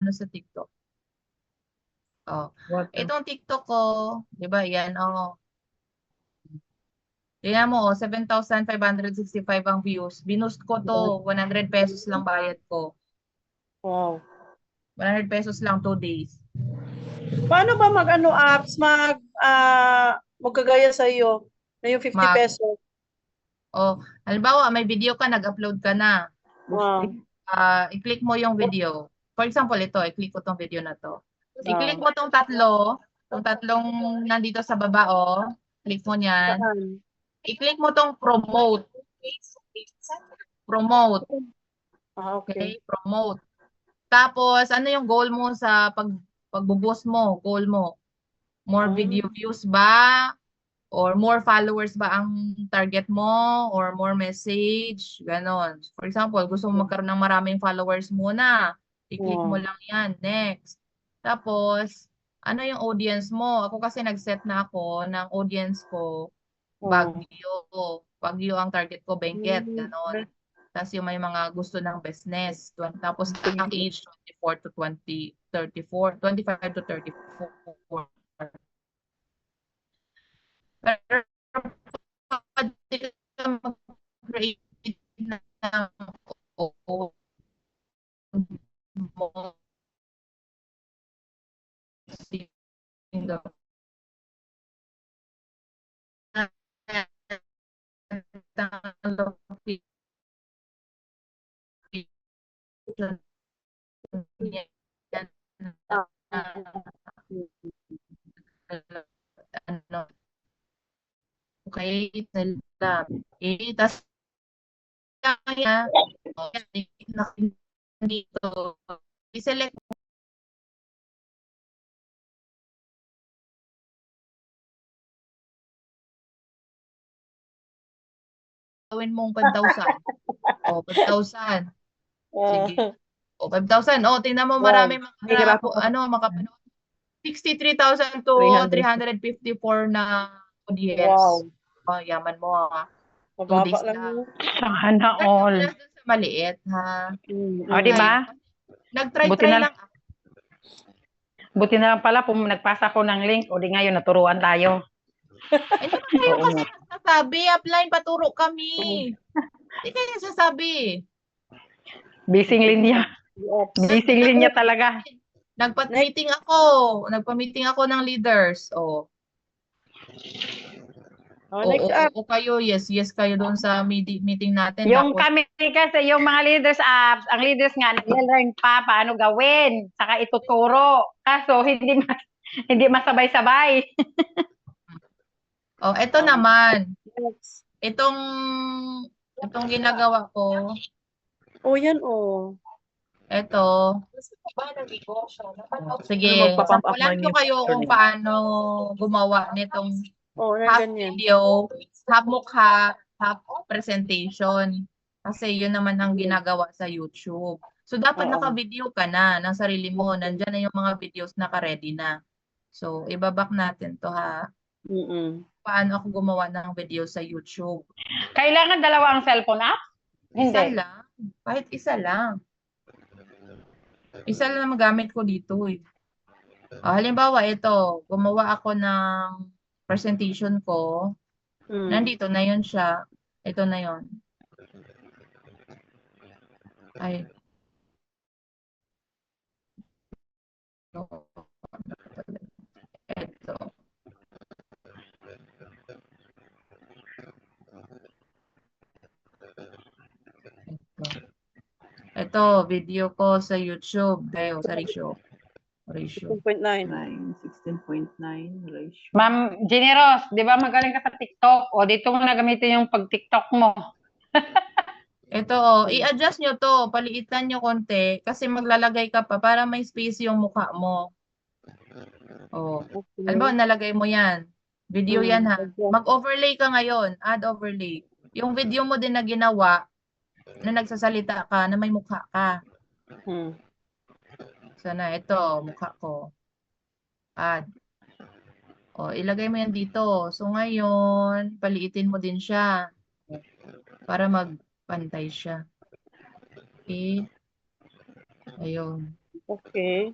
ano sa TikTok. Oh. What? Itong TikTok ko, 'di ba? Yan, oh. Tingnan mo, oh, 7,565 ang views. Binoost ko to, 100 pesos lang bayad ko. Wow. 100 pesos lang 2 days. Paano ba mag-ano apps, magkagaya sa iyo na yung 50 Mag, pesos? oh, halimbawa, may video ka, nag-upload ka na. Wow. I-click mo yung video. For example, ito, i-click ko tong video na to. I-click Wow. mo tong tatlong nandito sa baba, oh. Click mo niyan. Saan? I-click mo tong promote. Promote. Okay. Okay, promote. Tapos, ano yung goal mo sa pagbo-boost mo? Goal mo? More Um, video views ba? Or more followers ba ang target mo? Or more message? Ganon. For example, gusto mo magkaroon ng maraming followers muna. I-click mo wow. lang yan. Next. Tapos, ano yung audience mo? Ako kasi nag-set na ako ng audience ko, Wow. Baguio. Baguio ang target ko, Benguet. Mm. Ganon. Tapos yung may mga gusto ng business. Tapos ang age 24 to 20, 34, 25 to 34. Pero pwede ka mag-create ng own mo single Ah, ano, okay, nila. Tas kaya dito, i-select gawin mong 5,000. O, 5,000. Sige. ah, O, 5,000. O, tingnan mo wow. marami mga, Nahihirapan ako. ano, makapanood. 63,000 to 300. 354 na audience. Wow. Oh, yaman mo ha. 2 Mababa days lang lang. yun. Sana all. Plus dun sa maliit, ha? Mm, O, di mm. ba? Ngayon, Buti nag-try-try na, lang. buti na lang pala kung nagpasa ko ng link. O, di ngayon, naturuan tayo. Hindi ba kayo Oo kasi nga. nagsasabi, apply, paturo kami. Hindi kayo nagsasabi. Bising linya. Yes. Bising linya talaga. Next. Nagpa-meeting ako. Nagpa-meeting ako ng leaders. O, Oh, o, next o, up. o kayo, yes kayo doon sa meeting natin. Yung Tapos, kami kasi, yung mga leaders apps, ang leaders nga, nag-learn pa paano gawin. Saka ituturo. Kaso, hindi masabay-sabay. oh, eto naman. Next. Itong, itong ginagawa ko, Oh, yan oh. eto. Sige, Ano magpa-pump up sampulan ko money? kayo kung paano gumawa nitong Oh, na half ganyan. video, half mukha, half presentation. Kasi yun naman ang ginagawa sa YouTube. So, dapat Oo. naka-video ka na ng sarili mo. Nandyan na yung mga videos naka-ready na. So, ibabak natin to ha. Mm-mm. Paano ako gumawa ng video sa YouTube. Kailangan dalawa ang cellphone app? Isa Hindi. lang. Kahit isa lang. Isa lang na magamit ko dito eh. Halimbawa, ito, gumawa ako ng presentation ko. Mm. Nandito na yun siya. Ito na yun. Ay. Ito. Ito, video ko sa YouTube. Kayo, sa ratio. 16.9. 16.9 ratio. Ma'am Generos, di ba magaling ka sa TikTok? O dito mo na gamitin yung pag-TikTok mo. Ito, i-adjust nyo to. Paliitan nyo konti. Kasi maglalagay ka pa para may space yung mukha mo. Oh. Okay. Halimbawa, nalagay mo yan. Video yan ha. Okay. Mag-overlay ka ngayon. Add overlay. Yung video mo din na ginawa, na nagsasalita ka, na may mukha ka. Hmm. Sana, ito, mukha ko. Add. O, ilagay mo yan dito. So, ngayon, paliitin mo din siya. Para magpantay siya. Okay. Ayun. Okay.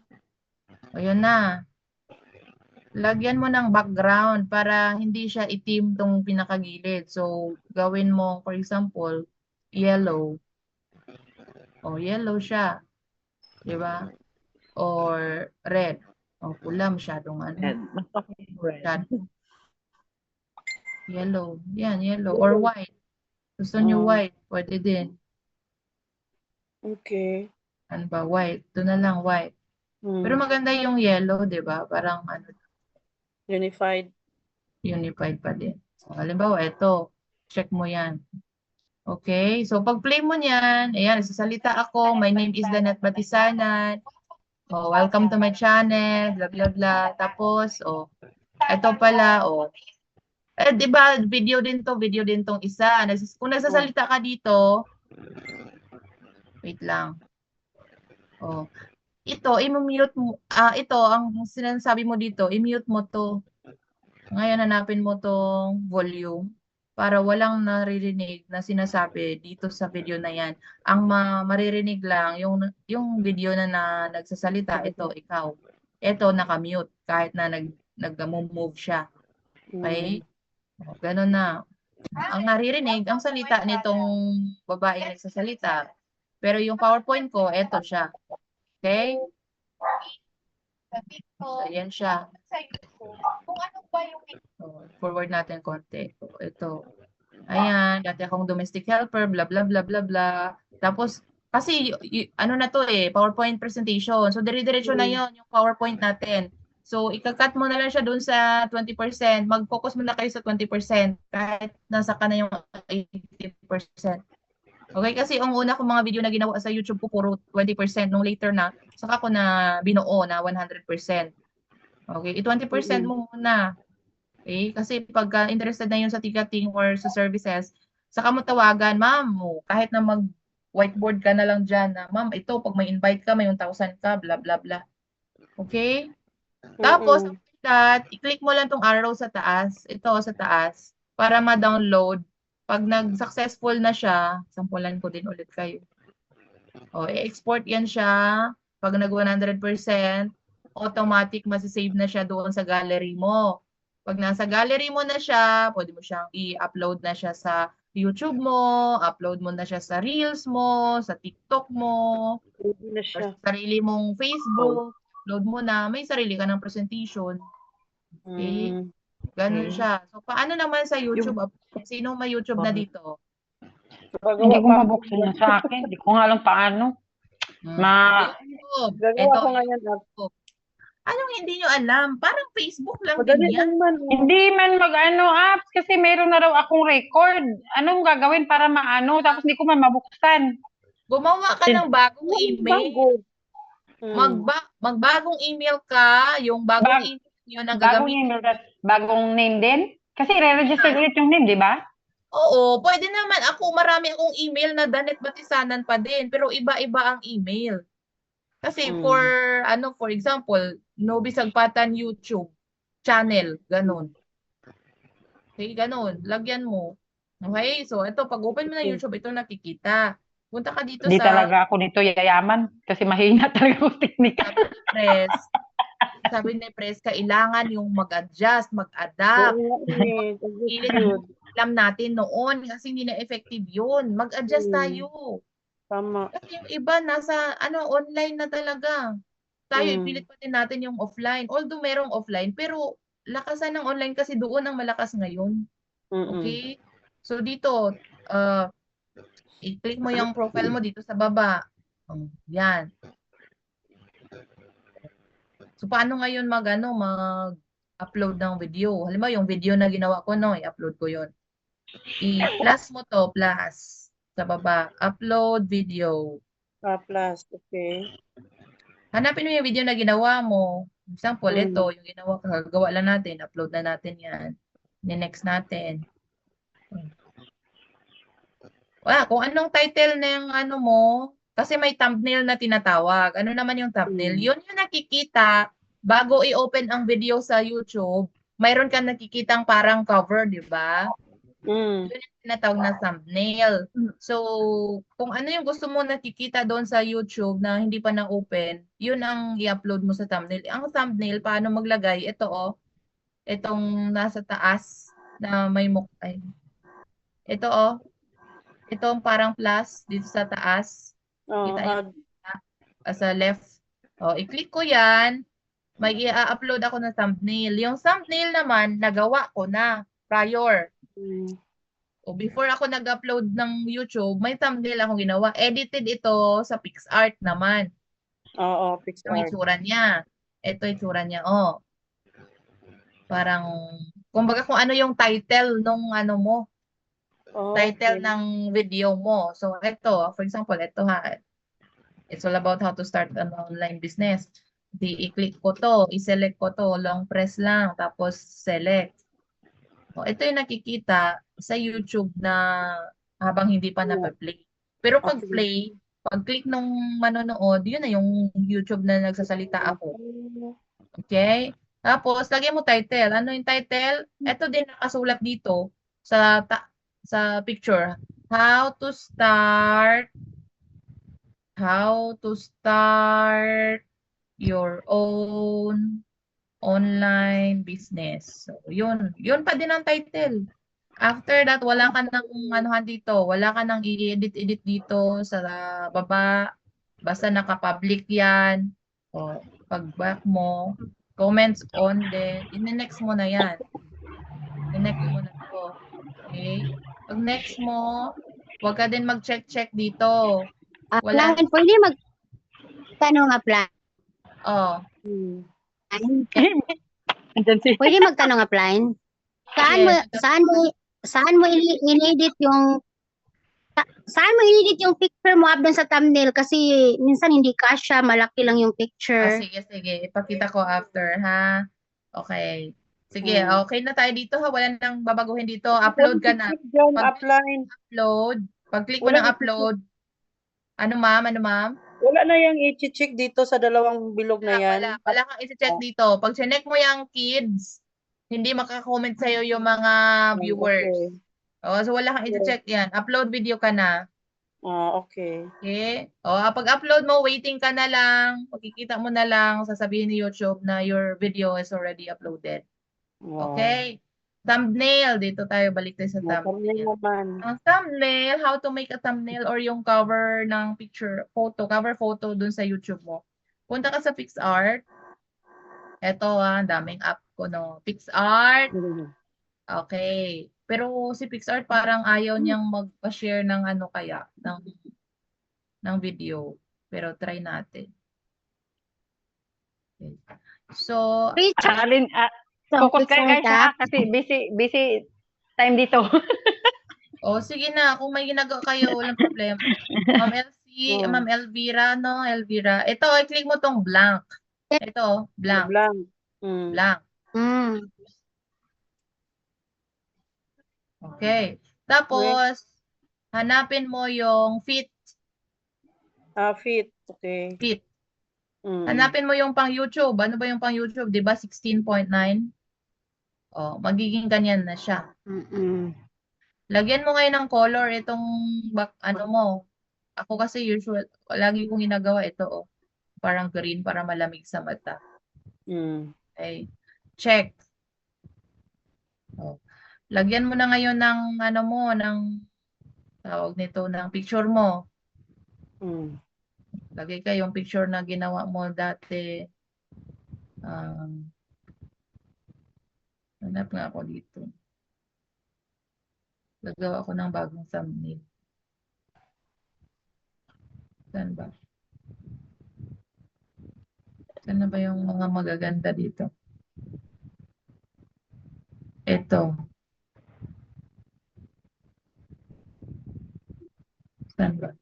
O, yun na. Lagyan mo ng background para hindi siya itim tong pinakagilid. So, gawin mo, for example, yellow. O, yellow siya. Di ba? Or red. O, pula masyadong ano. Mas okay yung red. Masyadong yellow. Yan, yellow. Or white. Gusto nyo white. Pwede din. Okay. Ano ba? White. Ito na lang, white. Pero maganda yung yellow, di ba? Parang ano, Unified. unified pa din. So, halimbawa, ito. Check mo yan. Okay? So, pag play mo niyan, ayan, nagsasalita ako. My name is Danet Batisanan. Oh, welcome to my channel. Blah, blah, blah. Tapos, oh, ito pala, oh. Eh, di ba, video din tong isa. Kung nagsasalita ka dito, wait lang. Oh, ito, i-mute mo, ito, ang sinasabi mo dito, i-mute mo to. Ngayon, hanapin mo tong volume para walang naririnig na sinasabi dito sa video na yan. Ang maririnig lang, yung video na nagsasalita, ito, ikaw. Ito, nakamute, kahit na nag-move siya. Okay? Ganun na. Ang naririnig, ang salita nitong babaeng nagsasalita. Pero yung PowerPoint ko, ito siya. Okay? So, ayan siya. So, forward natin konti. So, ito. Ayan, dati akong domestic helper, blah, blah, blah, blah, blah. Tapos, kasi, ano na to PowerPoint presentation. So, dire-diretso na yon yung PowerPoint natin. So, ikakat mo na lang siya dun sa 20%. Mag-focus mo na kayo sa 20%. Kahit nasa ka na yung 80%. Okay, kasi ang una kong mga video na ginawa sa YouTube ko puro 20%. Nung later na, saka ko na binuo na 100%. Okay, 20% mo muna. Okay, kasi pagka interested na yun sa ticketing or sa services, saka mo tawagan, ma'am, kahit na mag-whiteboard ka na lang dyan, na, ma'am, ito, pag may invite ka, may 1,000 ka, blah, blah, blah. Okay? Tapos, after that, i-click mo lang tong arrow sa taas, ito sa taas, para ma-download. Pag nag-successful na siya, sampulan ko din ulit kayo. O, i-export yan siya. Pag nag 100%, automatic masisave na siya doon sa gallery mo. Pag nasa gallery mo na siya, pwede mo siyang i-upload na siya sa YouTube mo, upload mo na siya sa Reels mo, sa TikTok mo, sa sarili mong Facebook, upload mo na, may sarili ka ng presentation. Okay? Ganun siya. So, paano naman sa YouTube? Sino may YouTube na dito? Hindi ko mabuksan yan sa akin. Hindi ko nga alam paano. YouTube. Gagawa ko ngayon. Anong hindi nyo alam? Parang Facebook lang Madali din yan. lang man. Hindi man mag-ano apps kasi meron na raw akong record. Anong gagawin para maano? Tapos hindi ko man mabuksan. Gumawa ka ng bagong email. Bago. Magbagong email ka. Yung bagong email yun ang gagamitin. Bagong name din? Kasi re-register ulit yung name, di ba? Oo, pwede naman. Marami akong email na Danet Batisanan pa din. Pero iba-iba ang email. Kasi for example, Novi Sagpatan YouTube channel, ganun. Okay, ganun. Lagyan mo. Okay, so ito, pag open mo na YouTube, ito nakikita. Punta ka dito Hindi sa... talaga ako nito yayaman kasi mahina talaga ako teknika. Sabi ni Press, kailangan yung mag-adjust, mag-adapt. Alam natin noon kasi hindi na effective yun. Mag-adjust tayo. Tama. Kasi yung iba nasa online na talaga. Tayo ipilit pa din natin yung offline. Although merong offline, pero lakasan ng online kasi doon ang malakas ngayon. Okay? So dito, i-click mo yung profile mo dito sa baba. Yan. So paano ngayon mag-upload ng video? Halimbawa yung video na ginawa ko, i-upload ko yon. I-plus mo to, plus. Sa baba, upload video. Plus, okay. Hanapin mo yung video na ginawa mo. Example, ito, yung gawa lang natin, upload na natin yan. Next natin. Kung anong title ng mo, kasi may thumbnail na tinatawag. Ano naman yung thumbnail? Yun yung nakikita bago i-open ang video sa YouTube. Mayroon kang nakikitang parang cover, di ba? Mm. Yun yung tinatawag na thumbnail. So, kung ano yung gusto mo nakikita doon sa YouTube na hindi pa na-open, yun ang i-upload mo sa thumbnail. Ang thumbnail, paano maglagay? Ito itong nasa taas na may ay, ito itong parang plus dito sa taas. Oh, Kita yung sa left. I-click ko yan. May i-upload ako ng thumbnail. Yung thumbnail naman, nagawa ko na prior. Before ako nag-upload ng YouTube, may thumbnail akong ginawa. Edited ito sa PixArt naman. Oo, Ito yung PixArt. itsura niya. Ito yung itsura niya. Parang, kumbaga kung ano yung title nung ano mo, title Okay. ng video mo. So, ito, for example, ito ha. It's all about how to start an online business. I-click ko to, i-select ko to, long press lang, tapos select. Ito yung nakikita sa YouTube na habang hindi pa na-play. Pero pag Okay. play, pag click nung manonood, yun na yung YouTube na nagsasalita ako. Okay? Tapos, lagyan mo title. Ano yung title? Ito din nakasulat dito sa picture. How to start your own online business. So, yun pa din ang title. After that, wala ka nang anuhan dito. Wala ka nang i-edit dito sa baba. Basta naka-public yan. Pag back mo, comments on din. I-next mo na yan. I-next mo na to. Okay? Pag next mo, huwag ka din mag-check Ah, Wala. Apply. Pwede magtanong apply. Andyan si Pwede magtanong apply. Yes. Saan mo in-edit yung picture mo doon sa thumbnail kasi minsan hindi kasya, malaki lang yung picture. Sige. Ipakita ko after, ha? Okay. Sige, okay na tayo dito, ha? Wala nang babaguhin dito. Upload ka na. John, Pag upline. pag-click mo ng Wala upload. Ano, ma'am? Wala na yung i-check dito sa dalawang bilog na yan. Wala kang i-check dito. Pag chinek mo yung kids, hindi makakomment sa'yo yung mga viewers. So wala kang i-check yan. Upload video ka na. Okay. Okay? Pag-upload mo, waiting ka na lang. Makikita mo na lang, sasabihin ni YouTube na your video is already uploaded. Wow. Okay? Thumbnail. Dito tayo, balik tayo sa Thumbnail thumbnail. naman. Ang thumbnail, how to make a thumbnail or yung cover ng cover photo dun sa YouTube mo. Punta ka sa PixArt. Ito ang daming app ko, no. PixArt. Okay. Pero si PixArt parang ayaw niyang magpa-share ng ano kaya, ng video. Pero try natin. Okay. So, Richard, focus kayo guys ha, kasi busy time dito. sige na. Kung may ginagawa kayo, walang problema. Ma'am Elsie, Ma'am Elvira, no? Elvira. Ito, i-click mo tong blank. Ito, blank. Blank. Okay. Tapos, hanapin mo yung fit. Fit. Okay. Fit. Hanapin mo yung pang YouTube. Ano ba yung pang YouTube? Di ba 16.9? Magiging ganyan na siya. Lagyan mo ngayon ng color itong ano mo. Ako kasi lagi kong ginagawa ito, parang green para malamig sa mata. Okay. Check. Lagyan mo na ngayon ng ano mo, ng tawag nito, ng picture mo. Lagay ka yung picture na ginawa mo dati. Hanap nga ako dito. Gagawa ako ng bagong thumbnail. Saan ba? Saan na ba yung mga magaganda dito? Ito. Saan ba?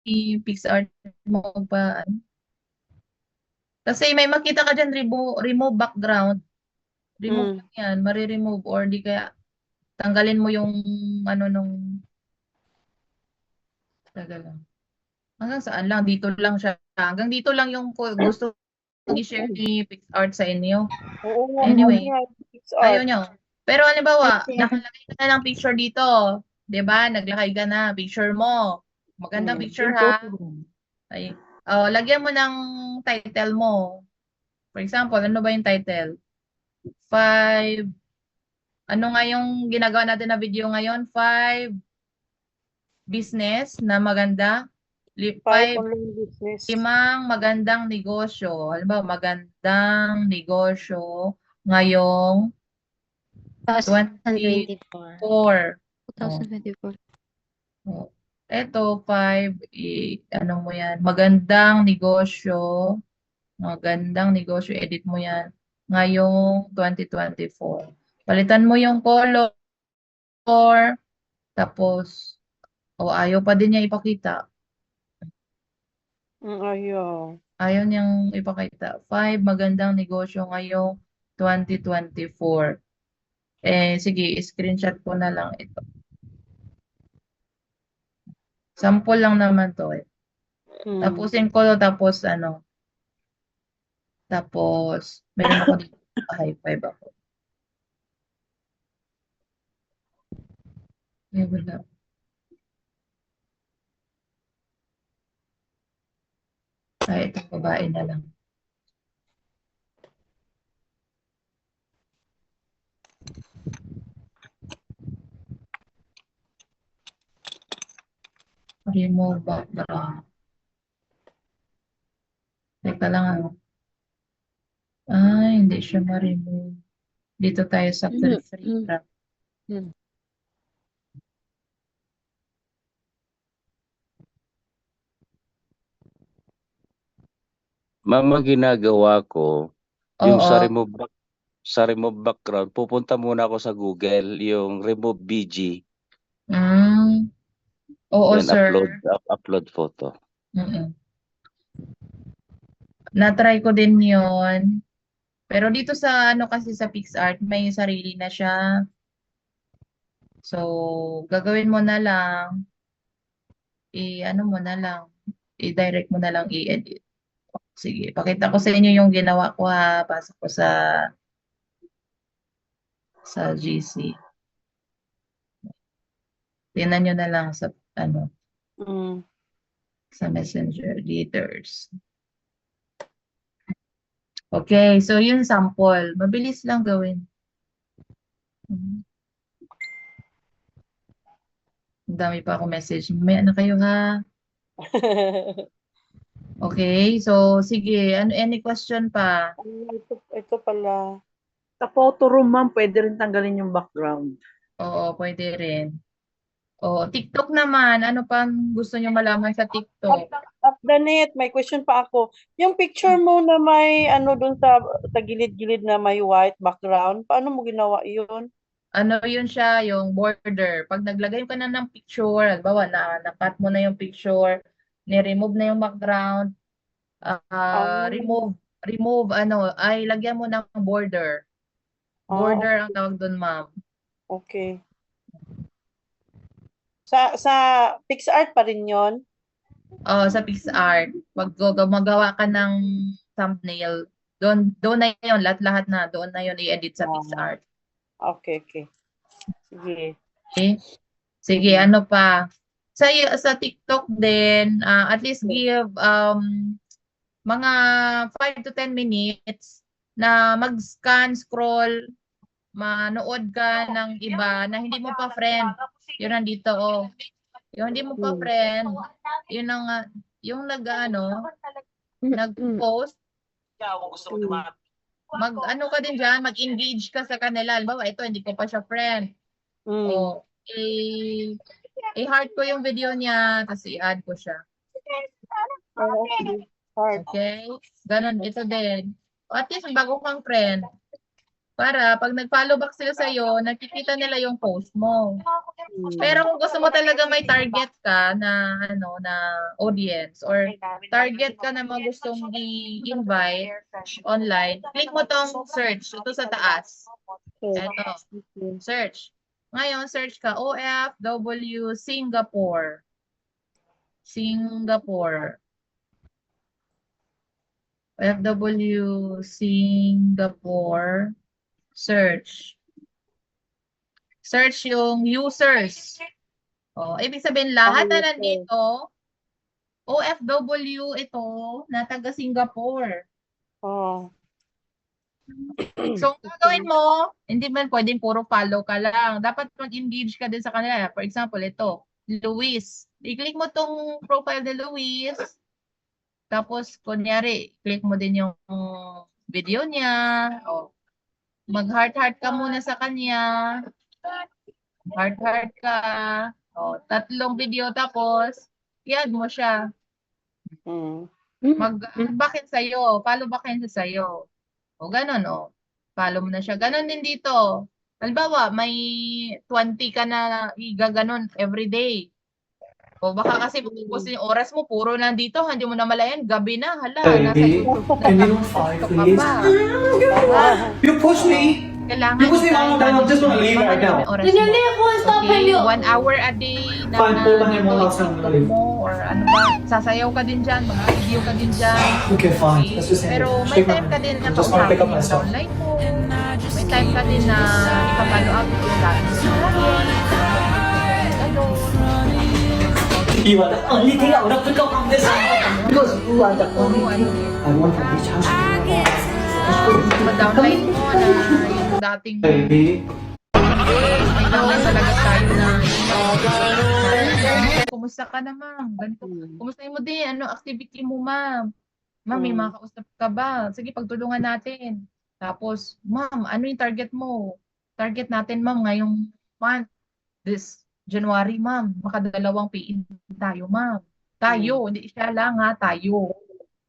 I-PixArt mo ba? Kasi may makita ka dyan, remove background. Remove Mm. lang yan, mariremove or di kaya tanggalin mo yung ano nung, taga lang. Hanggang saan lang, dito lang siya. Hanggang dito lang yung gusto kong i-share ni PixArt sa inyo. Oo nga, Anyway, okay, ayaw PixArt. nyo. Pero halimbawa, Kasi, nakalagay ka na ng picture dito. 'Di ba? Naglagay ka na, picture mo. Magandang picture Yung ha. photo room. Ay, lagyan mo ng title mo. For example, ano ba yung title? 5, ano nga yung ginagawa natin na video ngayon? 5 business na maganda. 5 5 online business. limang magandang negosyo. Halimbawa, magandang negosyo ngayong 2024. 24. 2024. Oh. Ito, 5, ano mo yan, magandang negosyo, edit mo yan, ngayong 2024. Palitan mo yung color, tapos, ayaw pa din niya ipakita. Ayaw. Ayaw niyang ipakita. 5, magandang negosyo ngayong 2024. Sige, screenshot ko na lang ito. Sample lang naman to eh. Tapusin ko, tapos meron ako dito, high five ako. Wala. Itong babae na lang. Remove background. Teka lang hindi siya ma-remove. Dito tayo sa free wrap. Mama, ginagawa ko, yung Oo. sa remove background, pupunta muna ako sa Google, yung remove BG, Oo, then sir. upload photo. Na-try ko din yon. Pero dito sa kasi sa PixArt, may sarili na siya. So, gagawin mo na lang, i-direct mo na lang, i-edit. Sige, pakita ko sa inyo yung ginawa ko ha. Pasok ko sa GC. Tingnan nyo na lang sa sa Messenger leaders. Okay, so yun sample. Mabilis lang gawin. Ang dami pa ako message. May kayo ha? Okay, so sige. Any question pa? Ito pala. Sa photo room, ma'am, pwede rin tanggalin yung background. Oo, pwede rin. TikTok naman. Ano pang gusto nyo malaman sa TikTok? Danet, may question pa ako. Yung picture mo na may dun sa gilid-gilid na may white background, paano mo ginawa yun? Yun siya, yung border. Pag naglagay ka na ng picture, halimbawa na-cut mo na yung picture, ni-remove na yung background, remove, lagyan mo ng border. Border ang tawag doon, ma'am. Okay. Sa PixArt pa rin yun? Sa PixArt. Pag magawa ka ng thumbnail, doon na yun, lahat na, doon na yun i-edit sa PixArt. Okay. Sige. Okay? Sige, ano pa? Sa TikTok din, at least give mga 5 to 10 minutes na mag-scan, scroll, manood ka ng iba na hindi mo pa friend. Yun nandito, Yung hindi mo pa friend, yun ang, yung nag-post, ka din dyan, mag-engage ka sa kanila. Halimbawa, ito, hindi ko pa siya friend. I-heart ko yung video niya, tapos i-add ko siya. Okay? Ganon, ito din. At least, bago kang friend. Para pag nag-follow back sila sa'yo, nakikita nila yung post mo. Mm. Pero kung gusto mo talaga may target ka na ano na audience or target ka na mga gustong i-invite online, click mo tong search ito sa taas. Ito, search. Ngayon, search ka OFW Singapore. Singapore. OFW Singapore. Search. Search yung users. Oh, ibig sabihin lahat na nandito, OFW ito na taga Singapore. Oh. So, ang gagawin mo, hindi man pwedeng puro follow ka lang. Dapat mag-engage ka din sa kanila. For example, ito, Luis. I-click mo tong profile ni Luis. Tapos, kunyari, click mo din yung video niya. O, mag-heart-heart ka muna sa kanya. Heart-heart ka. O, 3 video tapos, i-add mo siya. Mm. Mag-backin sa'yo. Follow backin siya sa'yo. O, ganun, o. Follow mo na siya. Ganun din dito. Halimbawa, may 20 ka na igaganon everyday. O baka kasi pupus yung oras mo, puro nandito, hindi mo na malayan, gabi na, hala, nasa YouTube na. Can you don't fight, Ka please? pa. Diba? You push me. Kailangan You push me, Mama. I just want to leave right now. oras mo. Okay, 1 hour a day na Fine, pull down your mom, I'll ito, send you. mo, or ano ba, sasayaw ka din dyan, mag-video ka din dyan. Okay, fine. Let's just end it. Pero may Shake my time ka hand. din na I just want to pick up my yung stuff. downline mo. May time ka din na ipapalo up yung lahat mo. You are the only thing I would have picked up from this. Because you are the only thing I want from this house. Ma-downline mo na yung dating Baby. may downline talaga tayo na kumusta ka na ma'am? Ganito. Kumusta mo din? Ano activity mo ma'am? Ma'am, may makausap ka ba? Sige, pagtulungan natin. Tapos, ma'am, ano yung target mo? Target natin ma'am ngayong month, this January ma'am, makadalawang PIN tayo ma'am. Tayo, hindi siya lang ha, tayo.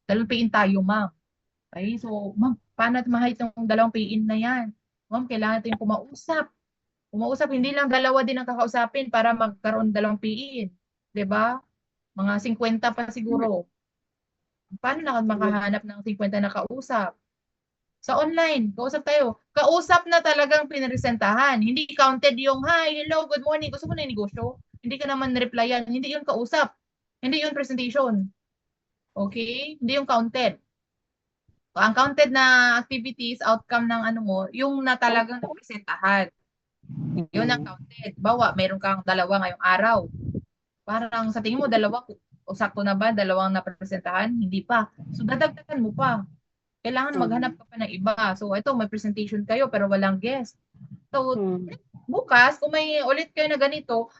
Dalawang PIN tayo ma'am. Okay, so ma'am, paano natin mahit yung dalawang PIN na yan? Ma'am, kailangan natin kumausap. Kumausap, hindi lang dalawa din ang kakausapin para magkaroon dalawang PIN. 'Di ba? Mga 50 pa siguro. Paano na makahanap ng 50 na kausap? Sa online, kausap tayo. Kausap na talagang pinresentahan. Hindi counted yung, hi, hello, good morning, gusto mo na yung negosyo? Hindi ka naman replyan. Hindi yun kausap. Hindi yun presentation. Okay? Hindi yung counted. Ang counted na activities, outcome ng ano mo, yung na talagang napresentahan. Yun ang counted. Bawa, meron kang dalawa ngayong araw. Parang sa tingin mo, dalawa, o sakto na ba, dalawang napresentahan? Hindi pa. So, dadagdagan mo pa. Kailangan maghanap ka pa ng iba. So, ito, may presentation kayo pero walang guest. So, bukas, kung may ulit kayo na ganito,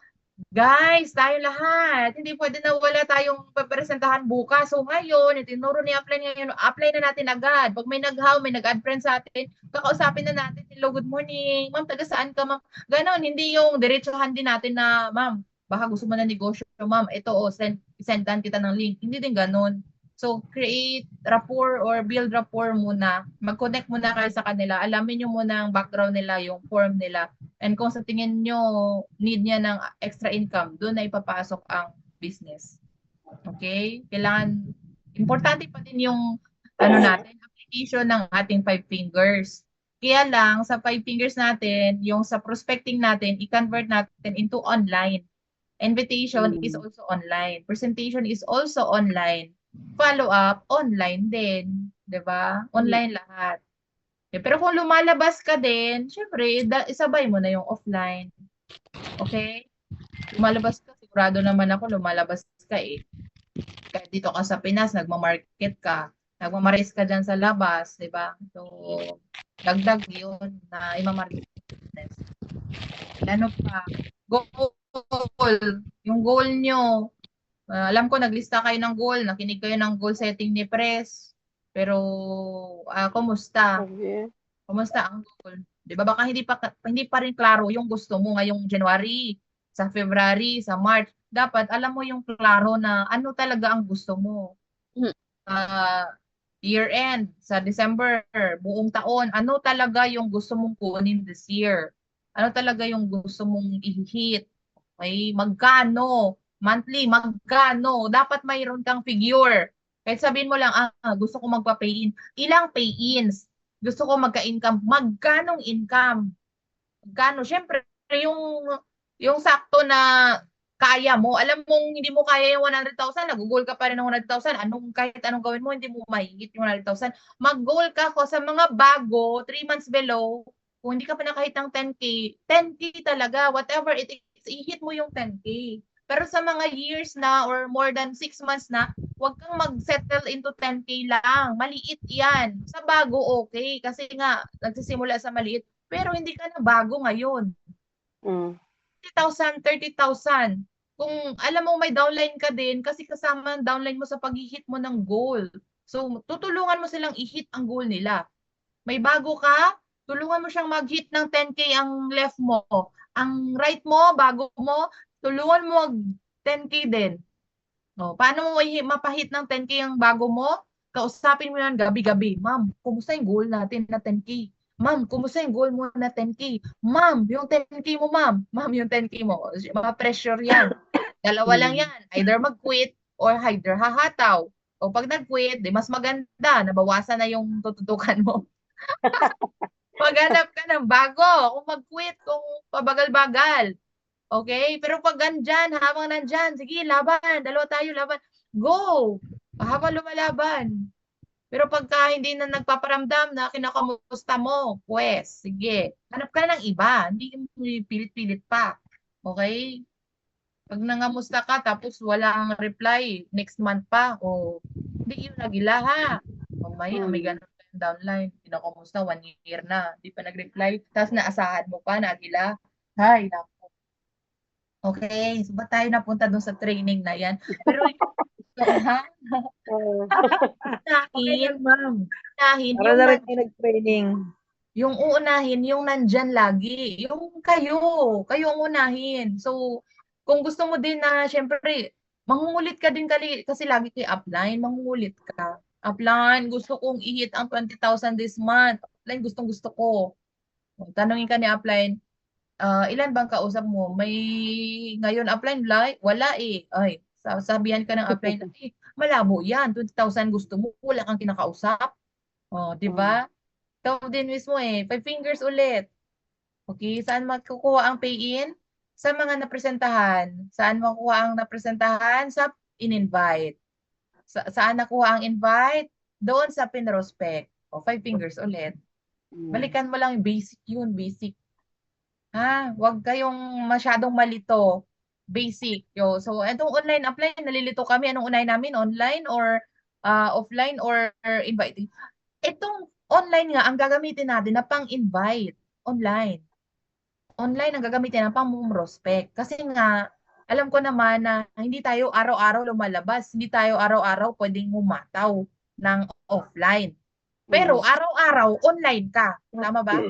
guys, tayo lahat. Hindi pwede na wala tayong papresentahan bukas. So, ngayon, itinuro ni apply ngayon, apply na natin agad. Pag may nag-how, may nag-add friend sa atin, kakausapin na natin, hello, good morning. Ma'am, taga saan ka, ma'am? Ganon, hindi yung diretsohan din natin na, ma'am, baka gusto mo na negosyo, ma'am. Ito, sendan kita ng link. Hindi din ganon. So, create rapport or build rapport muna. Mag-connect muna kayo sa kanila. Alamin nyo muna ang background nila, yung form nila. And kung sa tingin nyo, need niya ng extra income, doon na ipapasok ang business. Okay? Kailangan, importante pa din yung, application ng ating 5 fingers. Kaya lang, sa 5 fingers natin, yung sa prospecting natin, i-convert natin into online. Invitation is also online. Presentation is also online. Follow-up, online din. 'Di ba? Online lahat. Okay, pero kung lumalabas ka din, syempre, isabay mo na yung offline. Okay? Lumalabas ka, sigurado naman ako, lumalabas ka eh. Kahit dito ka sa Pinas, nagmamarket ka. Nagmamaris ka dyan sa labas, 'di ba? So, dagdag yun na imamarket business. Ano pa? Goal. Yung goal nyo, alam ko naglista kayo ng goal, nakinig kayo ng goal setting ni Pres. Pero kumusta? Kumusta ang goal? 'Di ba baka hindi pa rin klaro yung gusto mo ngayong January, sa February, sa March. Dapat alam mo yung klaro na ano talaga ang gusto mo. year end, sa December, buong taon, ano talaga yung gusto mong kunin this year? Ano talaga yung gusto mong i-hit? Okay, magkano? Monthly, magkano? Dapat mayroon kang figure. Kahit sabihin mo lang, gusto ko magpa-pay-in. Ilang pay-ins? Gusto ko magka-income. Magkanong income? Magkano? Siyempre, yung sakto na kaya mo. Alam mong hindi mo kaya yung 100,000, nag-goal ka pa rin ng 100,000. Kahit anong gawin mo, hindi mo mahigit yung 100,000. Mag-goal ka ko sa mga bago, 3 months below. Kung hindi ka pa nakahit ng 10K, 10K talaga. Whatever it is, i-hit mo yung 10K. Pero sa mga years na or more than 6 months na, huwag kang mag-settle into 10K lang. Maliit yan. Sa bago, okay. Kasi nga, nagsisimula sa maliit. Pero hindi ka na bago ngayon. Mm. 30,000, 30,000. Kung alam mo may downline ka din, kasi kasama ang downline mo sa pag-hit mo ng goal. So, tutulungan mo silang i-hit ang goal nila. May bago ka, tulungan mo siyang mag-hit ng 10K ang left mo. Ang right mo, bago mo, tulungan mo mag 10K din. No, paano mo mapahit ng 10K ang bago mo? Kausapin mo yan gabi-gabi. Ma'am, kumusta yung goal natin na 10K? Ma'am, kumusta yung goal mo na 10K? Ma'am, yung 10K mo, ma'am. Ma'am, yung 10K mo. Mga-pressure yan. Dalawa lang yan. Either mag-quit or either hahataw. O pag nag-quit, di mas maganda. Nabawasan na yung tututukan mo. Maghanap ka ng bago. Kung mag-quit, kung pabagal-bagal. Okay? Pero pag andyan, habang nandyan, sige, laban. Dalawa tayo, laban. Go! Habang lumalaban. Pero pagka hindi na nagpaparamdam na kinakamusta mo, pues, sige, hanap ka ng iba. Hindi mo pilit-pilit pa. Okay? Pag nangamusta ka, tapos walang reply, next month pa, o hindi yun nagila ha. O may ganun tayong downline, kinakamusta, 1 year na, hindi pa nag-reply, tapos naasahan mo pa, nagila. Hay, naku. Okay, so ba tayo napunta dun sa training na yan? Pero ha? Okay lang, ma'am. Unahin, Para na rin tayo nag-training. yung uunahin, yung nandyan lagi. Yung kayo ang unahin. So, kung gusto mo din na, syempre, mangungulit ka din kasi lagi kay upline, mangungulit ka. Upline, gusto kong i-hit ang 20,000 this month. Upline, gustong-gusto ko. Tanungin ka ni upline, ilan bang kausap mo? May ngayon upline, wala eh. Ay, sabihan ka ng upline, malabo yan, 20,000 gusto mo, wala kang kinakausap. Di ba? Ikaw din mismo eh, 5 fingers ulit. Okay, saan makukuha ang pay-in? Sa mga napresentahan. Saan makukuha ang napresentahan? Sa in-invite. Saan nakuha ang invite? Doon sa pinrospect. 5 fingers ulit. Balikan mo lang yung basic yun, basic. Huwag kayong masyadong malito. Basic. So, itong online apply, nalilito kami. Anong unahin namin? Online or offline or inviting? Itong online nga, ang gagamitin natin na pang-invite. Online. Online ang gagamitin na pang-prospect. Kasi nga, alam ko naman na hindi tayo araw-araw lumalabas. Hindi tayo araw-araw pwedeng humataw ng offline. Pero araw-araw, online ka. Tama ba?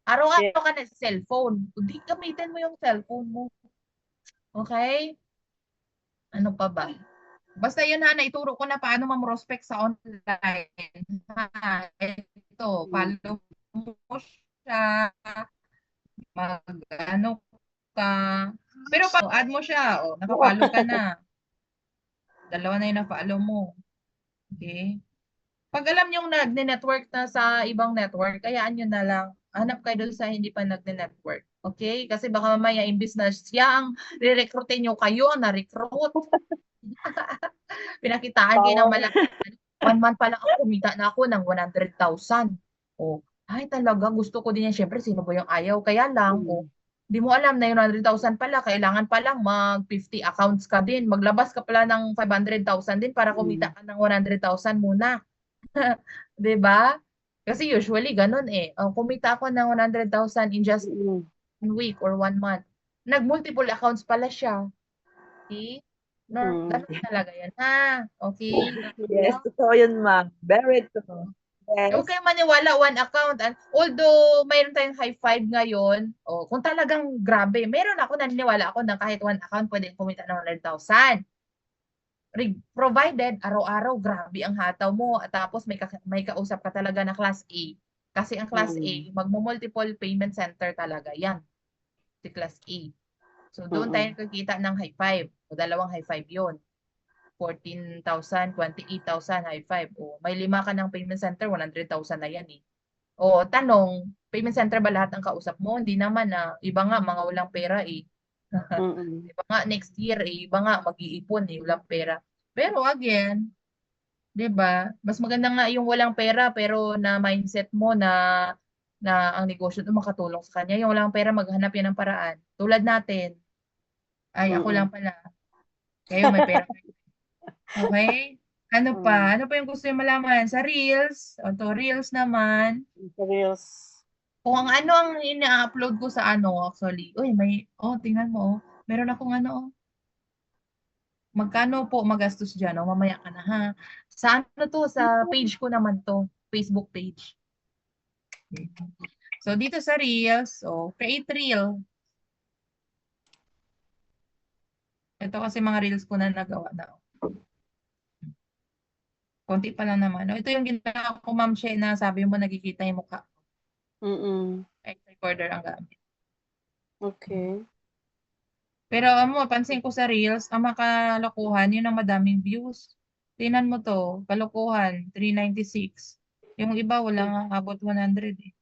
Araw-araw ka na sa cellphone. Hindi gamitin mo yung cellphone mo. Okay? Ano pa ba? Basta yun ha, naituro ko na paano ma-prospect sa online. Ito, follow mo siya. Mag-ano ka. Pero add mo siya. Naka-follow ka na. 2 na yung na-follow mo. Okay? Pag alam nyo nag-network na sa ibang network, kayaan nyo na lang. Hanap kayo doon sa hindi pa nag-network. Okay? Kasi baka mamaya imbis na siya ang re-recruitin nyo kayo, na-recruit. Pinakitaan kayo ng malaki. 1 month pa lang ako, kumita na ako ng 100,000. Ay talaga, gusto ko din yan. Siyempre, sino ba yung ayaw? Kaya lang, di mo alam na yung 100,000 pala, kailangan pa lang mag-50 accounts ka din. Maglabas ka pala ng 500,000 din para kumita ka ng 100,000 muna. Diba? Kasi usually, ganun eh. Kumita ako ng 100,000 in just 1 week or 1 month. Nag-multiple accounts pala siya. Okay? No, ganun talaga yan. Okay? Yes, totoo yun, ma'am. Very true. Yes. Huwag kayong maniwala, 1 account. Although, mayroon tayong high five ngayon, kung talagang grabe, meron ako, naniniwala ako na kahit 1 account pwede kumita ng 100,000. provided araw-araw, grabe ang hataw mo. At tapos may kausap ka talaga na Class A. Kasi ang Class A, magmo-multiple payment center talaga yan. Si Class A. So, doon tayo kikita ng high five. O, dalawang high five yun. 14,000, 28,000 high five. O, may 5 ka ng payment center, 100,000 na yan eh. O, tanong, payment center ba lahat ng kausap mo? Hindi naman na. Iba nga, mga walang pera eh. Iba nga, next year eh. Iba nga, mag-iipon eh, walang pera. Pero again, 'di ba? Mas maganda nga yung walang pera pero na mindset mo na ang negosyo doon makatulong sa kanya. Yung walang pera, maghanap yan ng paraan. Tulad natin. Ay, ako lang pala. Kayo may pera. Okay? Ano pa? Ano pa yung gusto yung malaman? Sa Reels. O to Reels naman. Reels. Kung ano ang ina-upload ko sa ano, actually. Uy, may, tingnan mo, meron akong ano, magkano po magastos dyan? Mamaya ka na, ha? Sa ano to? Sa page ko naman to. Facebook page. So, dito sa Reels, create Reel. Ito kasi mga Reels ko na nagawa na. Konti pa lang naman. Ito yung ginawa ko, Ma'am She, na sabi mo nakikita yung mukha. Recorder ang gamit. Okay. Pero pansin ko sa Reels, ang makalokohan, yun ang madaming views. Tingnan mo to, kalokohan, 396. Yung iba, walang abot 100 eh.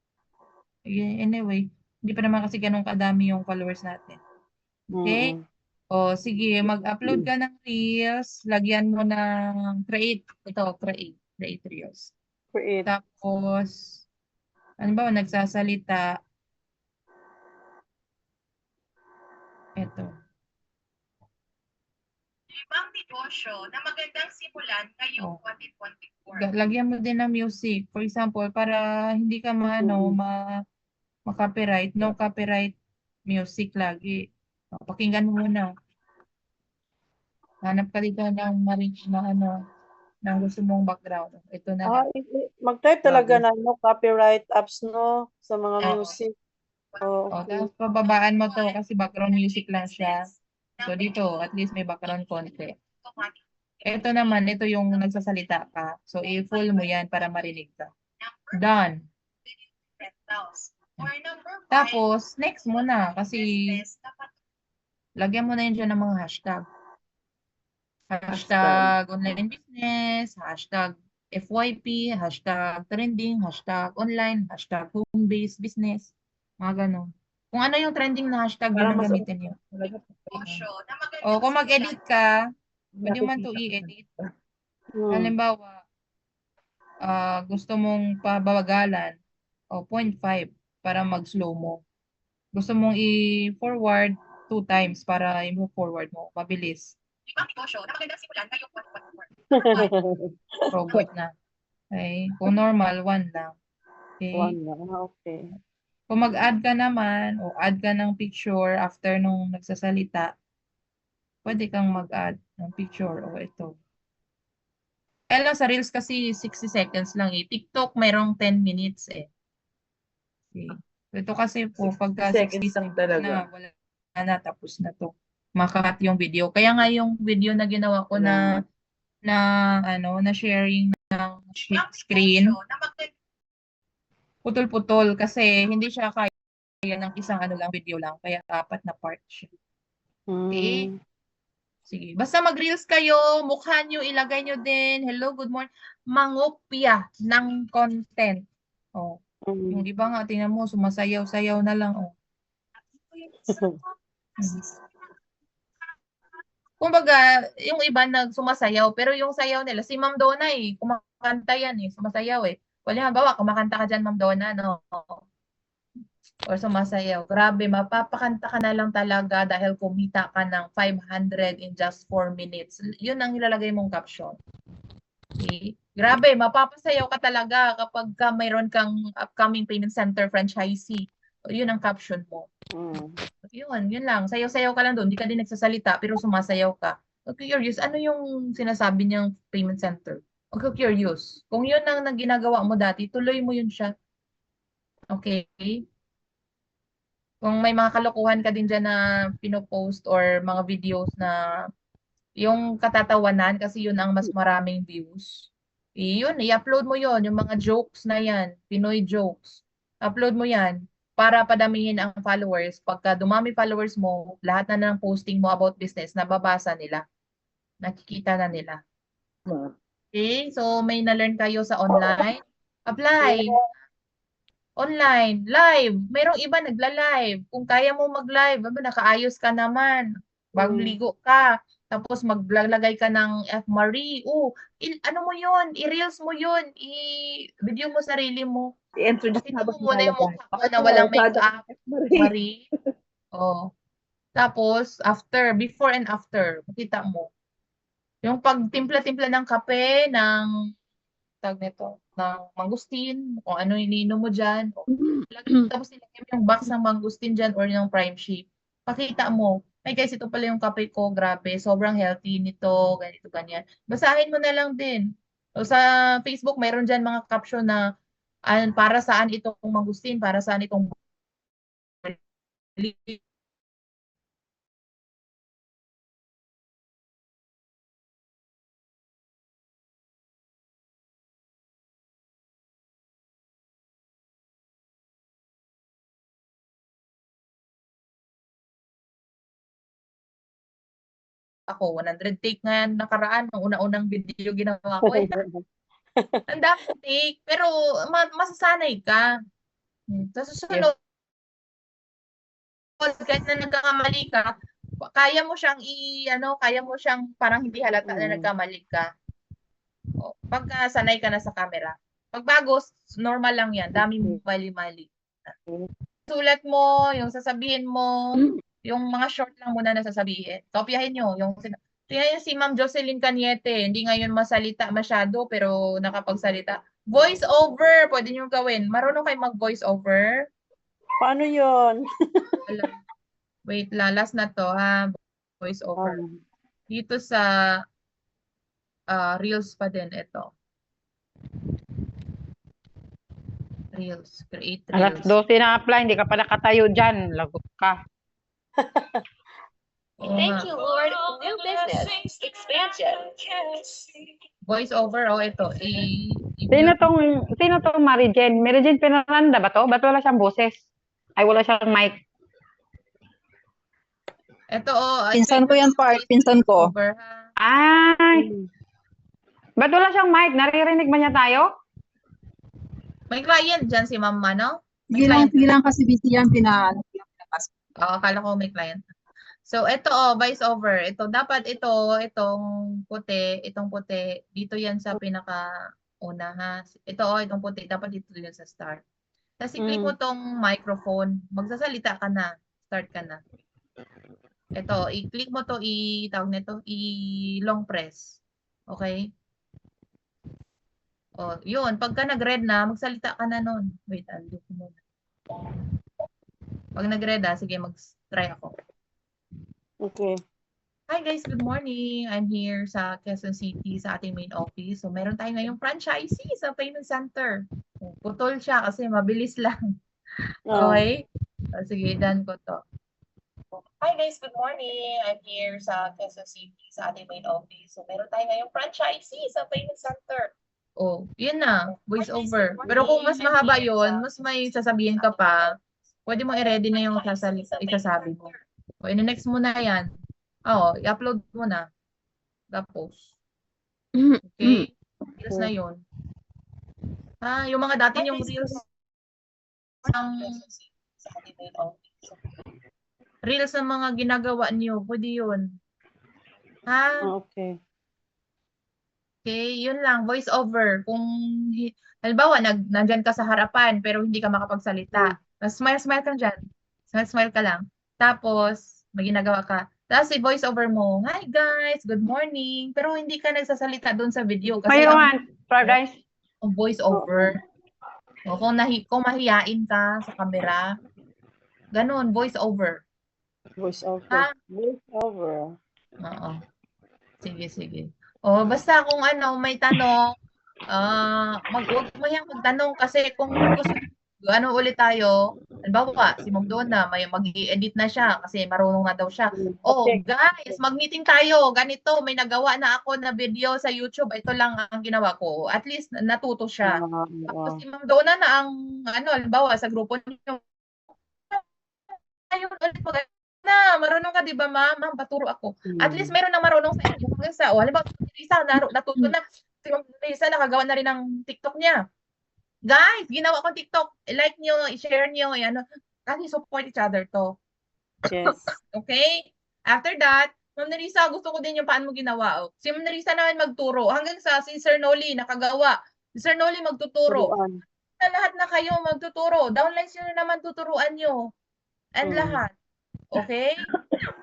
Anyway, hindi pa naman kasi ganun kadami yung followers natin. Okay? Sige, mag-upload ka ng Reels, lagyan mo ng create Reels. Create. Tapos, ano ba, nagsasalita. Ito. Ibang negosyo na magandang simulan ngayong 2024. Lagyan mo din ng music. For example, para hindi ka ma-copyright, no copyright music lagi. Pakinggan mo muna. Hanap ka dito ng ma-reach na ng gusto mong background. Ito na lang. Mag-type talaga na copyright apps, no? Sa mga music. Tapos pababaan mo to kasi background music lang siya. So dito, at least may background konti. Ito naman, ito yung nagsasalita ka. So i-full mo yan para marinig ka. Done. Tapos, next mo na kasi lagyan mo na yun dyan ng mga hashtag. Hashtag online business, hashtag FYP, hashtag trending, hashtag online, hashtag home-based business. Mga ganun. Kung ano yung trending na hashtag, yun ang gamitin nyo. Kung mag-edit ka, pwede man to i-edit. Halimbawa, gusto mong pabawagalan, 0.5 para mag-slow mo. Gusto mong i-forward 2 times para i-move forward mo. Mabilis. Ibang negosyo na magandang simulan ngayong 2024. Robot na. Okay. Kung normal, 1 lang. Okay. 1 lang. Okay. Kung mag-add ka naman o add ka ng picture after nung nagsasalita, pwede kang mag-add ng picture o ito. Kaya lang sa Reels kasi 60 seconds lang eh. TikTok mayroong 10 minutes eh. Okay. Ito kasi po pagka 60 seconds na wala na tapos na to. Makakat yung video. Kaya nga yung video na ginawa ko na sharing ng screen, putol-putol kasi hindi siya kaya ng isang video lang. Kaya 4 na part siya. Okay? Sige. Basta mag-reels kayo, mukha nyo, ilagay nyo din. Hello, good morning. Mangopya ng content. Yung iba nga, tingnan mo, sumasayaw-sayaw na lang. Kumbaga, yung iba nagsumasayaw, pero yung sayaw nila, si Ma'am Donna kumakanta yan sumasayaw Wala, halimbawa, kumakanta ka dyan, Ma'am Donna, no? Or sumasayaw. Grabe, mapapakanta ka na lang talaga dahil kumita ka ng 500 in just 4 minutes. Yun ang ilalagay mong caption. Okay? Grabe, mapapasayaw ka talaga kapag mayroon kang upcoming payment center franchisee. Yun ang caption mo. Yun lang. Sayaw-sayaw ka lang doon. Hindi ka din nagsasalita, pero sumasayaw ka. Okay, curious. Ano yung sinasabi niyang payment center? Okay, curious. Kung yun ang ginagawa mo dati, tuloy mo yun siya. Okay? Kung may mga kalokohan ka din dyan na pinopost or mga videos na yung katatawanan kasi yun ang mas maraming views. Yun, i-upload mo yun, yung mga jokes na yan, Pinoy jokes. Upload mo yan para padamihin ang followers. Pagka dumami followers mo, lahat na ng posting mo about business, nababasa nila. Nakikita na nila. Okay, so may na-learn kayo sa online. Apply. Online, live. Merong iba nagla-live. Kung kaya mo mag-live, nakaayos ka naman. Bagong ligo ka. Tapos maglalagay ka ng F. Marie. Ano mo yun? I-reels mo yun. I-video mo sarili mo. I-introduce Kasi na mo muna yung mukha mo na walang make-up. Marie. Oh. Tapos, before and after, makita mo. Yung pagtimpla-timpla ng kape, ng mangustin, kung ano iniinom mo dyan. Tapos nilagay mo yung box ng mangustin dyan or yung prime sheep. Pakita mo, ay guys, ito pala yung kape ko, grabe, sobrang healthy nito, ganito, ganyan. Basahin mo na lang din. O sa Facebook, mayroon dyan mga caption na para saan itong mangustin, para saan itong ako, 100 take nga yan nakaraan, nung una-unang video ginawa ko. Ang dami take, pero masasanay ka. Sa susunod, kahit na nagkakamali ka, kaya mo siyang kaya mo siyang parang hindi halata na nagkamali ka. Pagka sanay ka na sa camera. Pag bago, normal lang yan. Daming mali-mali. Sulat mo, yung sasabihin mo, yung mga short lang muna na sasabihin. Kopyahin nyo. Tingnan si Ma'am Jocelyn Cañete. Hindi ngayon masalita masyado, pero nakapagsalita. Voice over, pwede nyo gawin. Marunong kayo mag-voice over? Paano yun? Wait, last na to ha. Voice over. Dito sa Reels pa din ito. Reels. Create Alas Reels. 12 na apply, hindi ka pa nakatayo dyan. Lagot ka. Thank you, Lord. New business expansion. Voice over, ito. Sino tong Mary Jane? Mary Jane Pinaranda ba to? Ba't wala siyang boses? Ay, wala siyang mic. Ito, Pinsan ko yan, pinsan ko. Over, ha? Ay! Ba't wala siyang mic? Naririnig ba niya tayo? May client dyan si Ma'am, no? Sige lang kasi busy yan, Akala ko may client. So, ito, voice over. Ito, dapat itong puti, dito yan sa pinaka-una, ha? Ito, itong puti, dapat dito yun sa start. Tapos, i-click mo tong microphone. Magsasalita ka na. Start ka na. Ito, i-click mo to, tawag nito, i-long press. Okay? Yun. Pagka nag-red na, magsalita ka na nun. Wait, undo ko muna. Pag nag-red sige, mag-try ako. Okay. Hi guys, good morning. I'm here sa Quezon City sa ating main office. So meron tayo ngayong franchisee sa payment center. Putol siya kasi mabilis lang. Okay? Sige, done ko to. Hi guys, good morning. I'm here sa Quezon City sa ating main office. So meron tayo ngayong franchisee sa payment center. Yun na, voice over. Pero kung mas mahaba yun, mas may sasabihin ka pa, pwede mo i-ready na yung isasabi mo. Next mo na yan. I-upload mo na. Tapos. Okay? Reels na yun. Yung mga dati yung reels reels ng mga ginagawa niyo, pwede yun. Okay. Okay, yun lang, voice over. Kung halimbawa nandyan ka sa harapan pero hindi ka makapagsalita. Smile ka dyan. Smile ka lang. Tapos may ginagawa ka. Tapos i-voice over mo, hi guys, good morning. Pero hindi ka nagsasalita doon sa video kasi guys. Voice over. Kung mahiyain ka sa camera, ganun, voice over. Voice over. Voice over. Oo. Sige. Basta kung may tanong, huwag mo yang magtanong kasi kung gusto ulit tayo, Halimbawa, si Ma'am Donna, may mag-i-edit na siya kasi marunong na daw siya. Oh, Okay. guys, mag-meeting tayo. Ganito, may nagawa na ako na video sa YouTube. Ito lang ang ginawa ko. At least natuto siya. Tapos si Ma'am Donna na ang, halimbawa, sa grupo niyo, ayun ulit na, marunong ka, di ba, ma'am? Ma'am, paturo ako. At least meron na marunong sa inyo. Hanggang sa, halimbawa, si Risa, natuto na. Si Ma'am Risa, nakagawa na rin ng TikTok niya. Guys, ginawa kong TikTok. I-like nyo, i-share nyo, ano. Kasi support each other to. Yes. Okay? After that, Ma'am Nerissa, gusto ko din yung paano mo ginawa. Oh. Si Ma'am Nerissa naman magturo. Hanggang sa si Sir Noli nakagawa. Si Sir Noli magtuturo. Turuan. Sa lahat na kayo magtuturo. Downlines nyo na naman tuturuan nyo. And lahat. Okay?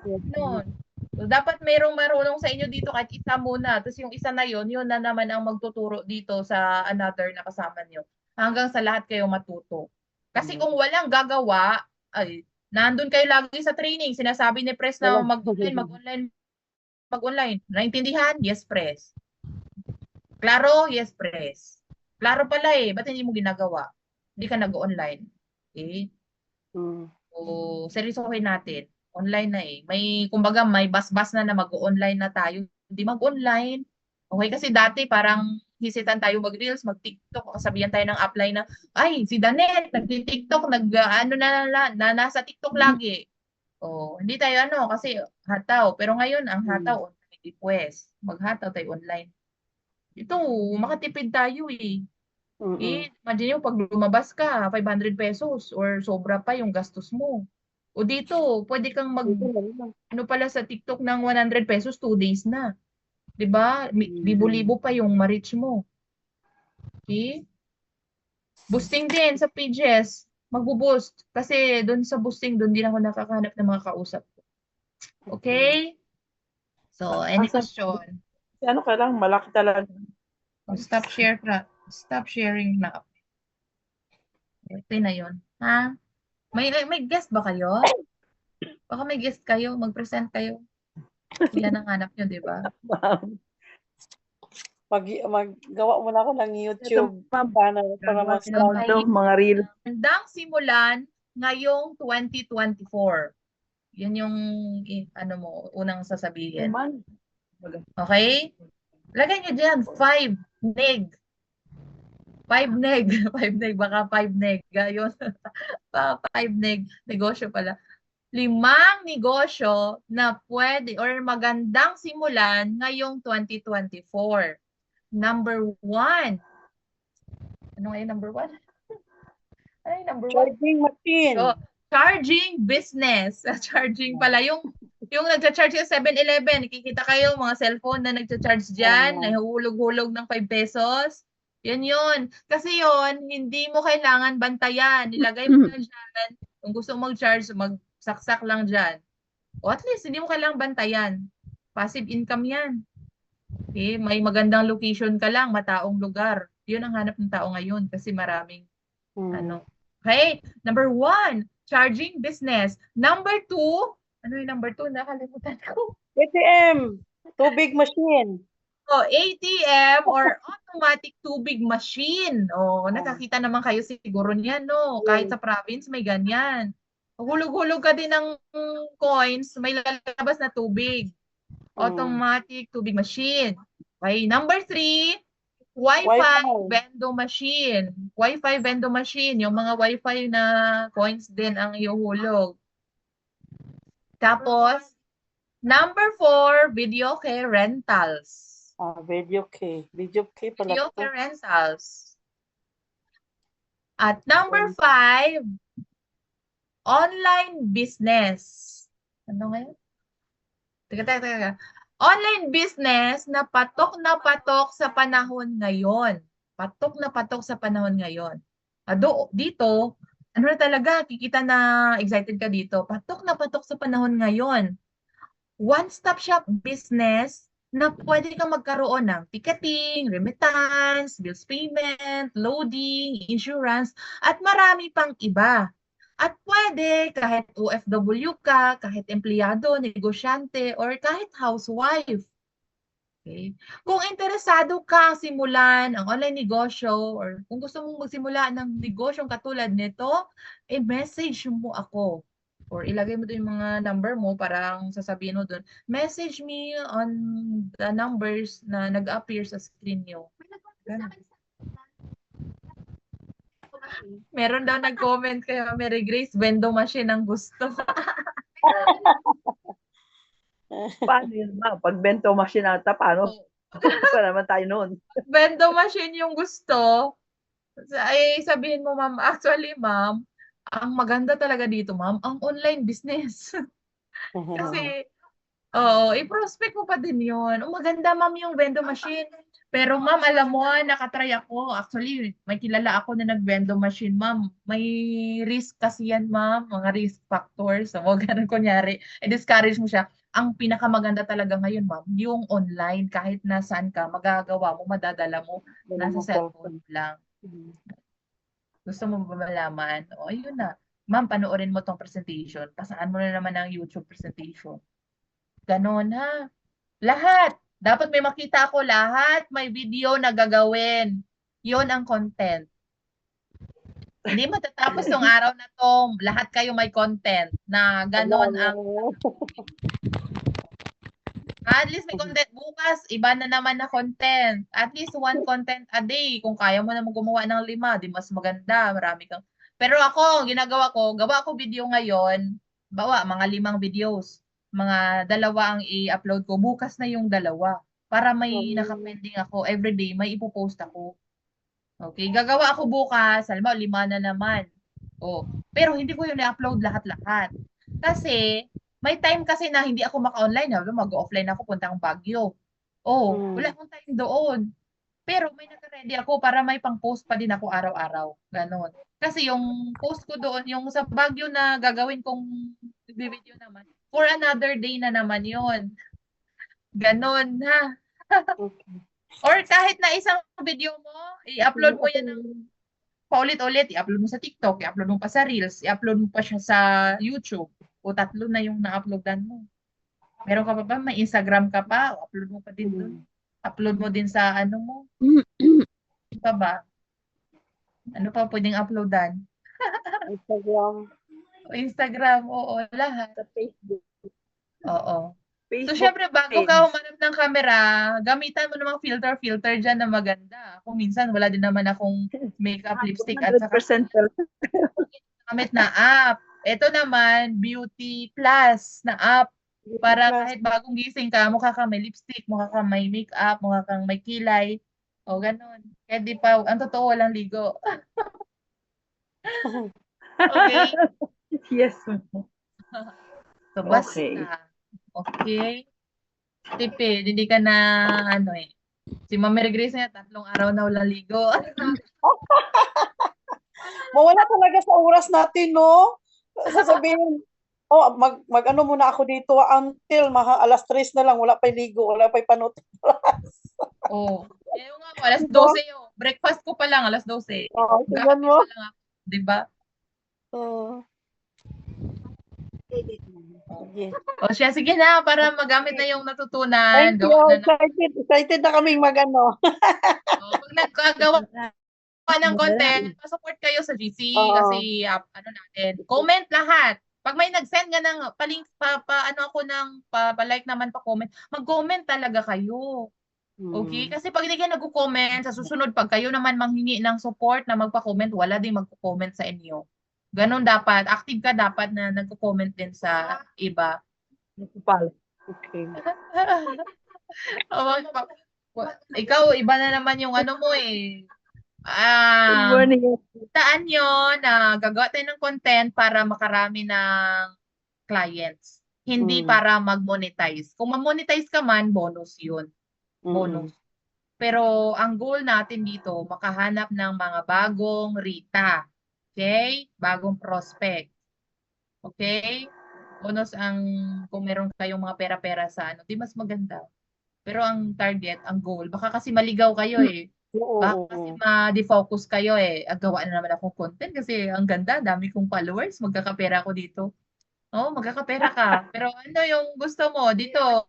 Noon. So, dapat mayroong marunong sa inyo dito kahit isa muna. Tapos yung isa na yun na naman ang magtuturo dito sa another na kasama nyo. Hanggang sa lahat kayo matuto. Kasi kung walang gagawa, ay, nandun kayo lagi sa training. Sinasabi ni Press na mag-online. Naintindihan? Yes, Press. Klaro? Yes, Press. Klaro pala eh. Ba't hindi mo ginagawa? Hindi ka nag-online. Okay? So, seryosohin natin. Online na eh. Kumbaga, may bas-bas na mag-online na tayo. Hindi mag-online. Okay? Kasi dati parang hisitan tayo mag-reels, mag-TikTok, kasabihan tayo ng apply na, ay, si Danet, nag-TikTok, nasa TikTok lagi. Oh, hindi tayo kasi hataw. Pero ngayon, ang hataw, online request. Maghataw tayo online. Ito, makatipid tayo eh. Imagine yung pag lumabas ka, 500 pesos or sobra pa yung gastos mo. O dito, pwede kang pala sa TikTok ng 100 pesos, 2 days na. 'Di ba? Libo-libo pa yung ma-reach mo. Okay? Boosting din sa pages. Magbo-boost. Kasi doon sa boosting, doon din ako nakakahanap ng mga kausap ko. Okay? So, any question? Kailangan malaki talaga. Stop sharing na. Okay na yun. Ha? May guest ba kayo? Baka may guest kayo. Mag-present kayo. Yan ang hanap nyo, di ba? Maggawa muna ako ng YouTube para mas mga reel. Handang simulan ngayong 2024. Yan yung unang sasabihin. Okay? Lagay nyo dyan, 5 neg. 5 neg. 5 neg, baka 5 neg. Yun. 5 neg. Negosyo pala. 5 negosyo na pwede or magandang simulan ngayong 2024. Number 1. Ano nga yung number 1? Ano yung number 1? Charging machine. So, charging business. Charging pala. Yung nagcha-charge sa 7-Eleven. Nakikita kayo mga cellphone na nagcha-charge dyan. Nahuhulog-hulog ng 5 pesos. Yan yun. Kasi yun, hindi mo kailangan bantayan. Nilagay mo na dyan. Kung gusto mo mag-charge, magsaksak lang dyan. O at least, hindi mo kailangan bantayan. Passive income yan. Okay? May magandang location ka lang, mataong lugar. Yun ang hanap ng tao ngayon kasi maraming Okay? Number 1, charging business. Number 2, ano yung number 2? Nakalimutan ko. ATM. Tubig machine. So, ATM or automatic tubig machine. Nakakita naman kayo siguro niyan, no? Kahit sa province, may ganyan. Hulog-hulog ka din ng coins, may lalabas na tubig. Automatic tubig machine. Okay, number 3, Wi-Fi vending machine. Wi-Fi vending machine. Yung mga Wi-Fi na coins din ang iuhulog. Tapos, number 4, video care rentals. Video key. Video key pala. Video care rentals. At number 5, online business. Ano ngayon? Teka. Online business na patok sa panahon ngayon. Patok sa panahon ngayon. Dito, ano na talaga, kikita na excited ka dito. Patok sa panahon ngayon. One-stop shop business na pwede kang magkaroon ng ticketing, remittance, bills payment, loading, insurance, at marami pang iba. At pwede kahit OFW ka, kahit empleyado, negosyante, or kahit housewife. Okay. Kung interesado ka simulan ang online negosyo or kung gusto mong magsimula ng negosyong katulad nito, message mo ako or ilagay mo doon yung mga number mo para ang sasabihin mo doon. Message me on the numbers na nag-appear sa screen nyo. Ganun. Meron daw nag-comment kay Mary Grace, vending machine ang gusto. Paano yun, ma'am? Pag bento machine ata, paano? Pa naman tayo noon. Vending machine yung gusto. Ay, sabihin mo, ma'am, actually, ma'am, ang maganda talaga dito, ma'am, ang online business. Kasi, i-prospect mo pa din yun. Maganda, ma'am, yung vending machine. Pero, ma'am, alam mo, nakatry ako. Actually, may kilala ako na nag-vending machine, ma'am. May risk kasi yan, ma'am. Mga risk factors. So, ganun kunyari. I-discourage mo siya. Ang pinakamaganda talaga ngayon, ma'am, yung online. Kahit nasaan ka, magagawa mo, madadala mo. Nasa cellphone lang. Gusto mo ba malaman? O, ayun na. Ma'am, panoorin mo tong presentation. Pasaan mo na naman ang YouTube presentation. Ganon, ha? Lahat. Dapat may makita ako lahat. May video na gagawin. Yun ang content. Hindi matatapos tong araw na to. Lahat kayo may content na ganon ang... At least may content bukas, iba na naman na content. At least one content a day. Kung kaya mo naman gumawa ng 5, di mas maganda. Marami kang... Pero ako, ginagawa ko, gawa ko video ngayon. Bawa, mga 5 videos. Mga 2 ang i-upload ko. Bukas na yung 2. Para may nakapending ako. Everyday, may ipopost ako. Okay, gagawa ako bukas. Alam mo, 5 na naman. Pero hindi ko yun i-upload lahat-lahat. Kasi, may time kasi na hindi ako maka-online. Mag-offline ako, puntang Baguio. Wala akong time doon. Pero may naka-ready ako para may pang-post pa din ako araw-araw. Ganon. Kasi yung post ko doon, yung sa Baguio na gagawin kong video naman, for another day na naman yon. Ganon, ha? Or kahit na isang video mo, i-upload mo yan ng paulit-ulit. I-upload mo sa TikTok, i-upload mo pa sa Reels, i-upload mo pa siya sa YouTube. O 3 na yung na-uploadan mo. Meron ka pa ba? May Instagram ka pa? O upload mo pa din doon. Upload mo din sa ano mo. Ano pa ba? Ano pa pwedeng uploadan? Instagram, oo, lahat. Sa Facebook. Oo. So, Facebook syempre, bago page. ka humanap ng camera, gamitan mo namang filter dyan na maganda. Kung minsan, wala din naman akong makeup, lipstick, at saka 100% gamit na app. Ito naman, Beauty Plus na app. Para kahit bagong gising ka, mukha kang may lipstick, mukha kang may makeup, mukha kang may kilay. O, ganun. Kaya di pa, ang totoo, walang ligo. Okay? Yes. So, basta. Okay. Okay? Tipid, hindi ka na, si Ma'am Mary Grace nga, 3 araw na walang ligo. Mawala talaga sa oras natin, no? Sasabihin, mag-ano muna ako dito until alas 3 na lang, wala pa ligo, wala pa panot. Yung nga mo, alas 12 yun. Breakfast ko pa lang, alas 12. Tingnan mo. Pa lang ako, diba? Sige na, para magamit na yung natutunan. Thank you. Excited na kaming mag-ano. Pag nagkagawa ng content, pa-support kayo sa GC kasi natin. Comment lahat. Pag may nag-send nga ng pa-link, pa-like naman, pa-comment, mag-comment talaga kayo. Okay? Kasi pag hindi kayo nag-comment, sa susunod, pag kayo naman manghingi ng support na magpa-comment, wala din magpo-comment sa inyo. Ganon dapat. Active ka dapat na nagko-comment din sa iba. Okay. Ikaw, iba na naman yung mo eh. Good morning. Taan nyo na gagawa tayo ng content para makarami ng clients. Hindi para mag-monetize. Kung mag-monetize ka man, bonus yun. Bonus. Pero ang goal natin dito, makahanap ng mga bagong Rita. Okay? Bagong prospect. Okay? Bonus kung meron kayong mga pera-pera sa di mas maganda. Pero ang target, ang goal, baka kasi maligaw kayo eh. Baka kasi ma-defocus kayo eh. Gawa na naman akong content kasi ang ganda, dami kong followers, magkakapera ako dito. Magkakapera ka. Pero ano yung gusto mo dito?